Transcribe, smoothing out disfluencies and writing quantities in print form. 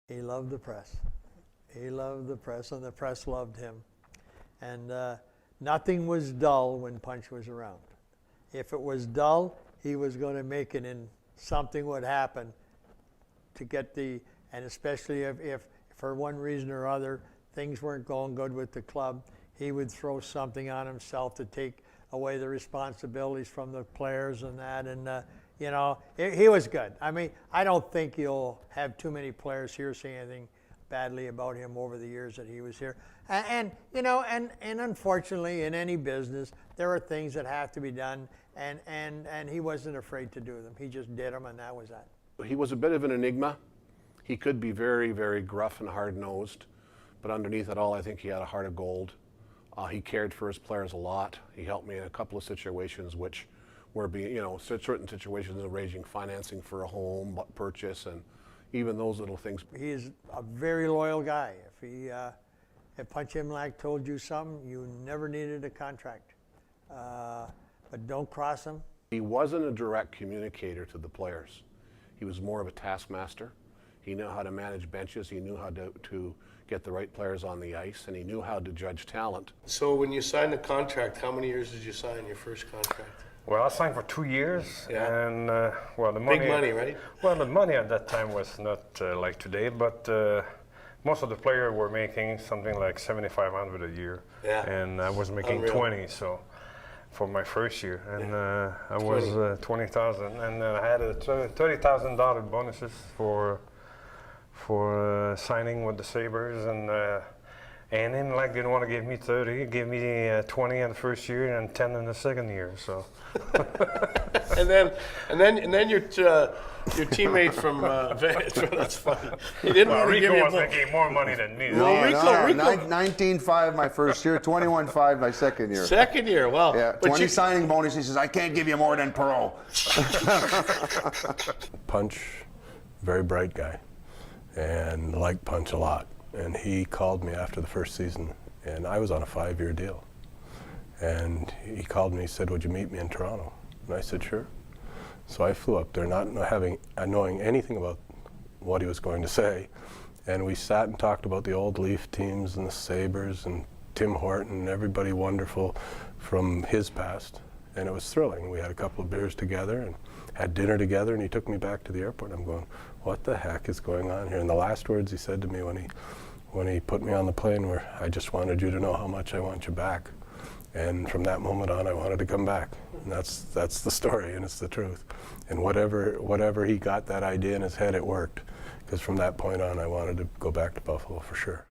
He loved the press. He loved the press, and the press loved him. And nothing was dull when Punch was around. If it was dull, he was going to make it, and something would happen to get the, and especially if for one reason or other things weren't going good with the club, he would throw something on himself to take away the responsibilities from the players and that. And you know, he was good. I mean, I don't think you'll have too many players here say anything badly about him over the years that he was here. And you know, and unfortunately, in any business, there are things that have to be done, and he wasn't afraid to do them. He just did them, and that was that. He was a bit of an enigma. He could be very, very gruff and hard-nosed, but underneath it all, I think he had a heart of gold. He cared for his players a lot. He helped me in a couple of situations which were being, you know, certain situations arranging financing for a home purchase and even those little things. He is a very loyal guy. If Punch Imlach told you something, you never needed a contract. But don't cross him. He wasn't a direct communicator to the players. He was more of a taskmaster. He knew how to manage benches. He knew how to get the right players on the ice, and he knew how to judge talent. So when you signed the contract, how many years did you sign your first contract? Well, I signed for 2 years, yeah. And well, the money. Big money, right? Well, the money at that time was not like today, but most of the players were making something like $7,500 a year, yeah. And I was making Unreal. 20, so for my first year, and I was 20,000, and I had a $30,000 bonuses for signing with the Sabres, and Imlach didn't want to give me 30. He gave me 20 in the first year and 10 in the second year. So. and then your teammate from that's funny. He didn't want to give Rico you was making more money than me. Rico. 19.5 my first year, 21.5 my second year. Second year, well. Yeah, 20 signing bonus. He says, I can't give you more than pro. Punch, very bright guy, and liked Punch a lot. And he called me after the first season, and I was on a 5-year deal. And he called me, he said, would you meet me in Toronto? And I said, sure. So I flew up there, not knowing anything about what he was going to say. And we sat and talked about the old Leaf teams and the Sabres and Tim Horton and everybody wonderful from his past. And it was thrilling. We had a couple of beers together and had dinner together, and he took me back to the airport. I'm going, what the heck is going on here? And the last words he said to me when he put me on the plane were, I just wanted you to know how much I want you back. And from that moment on, I wanted to come back. And that's the story, and it's the truth. And whatever he got that idea in his head, it worked. Because from that point on, I wanted to go back to Buffalo for sure.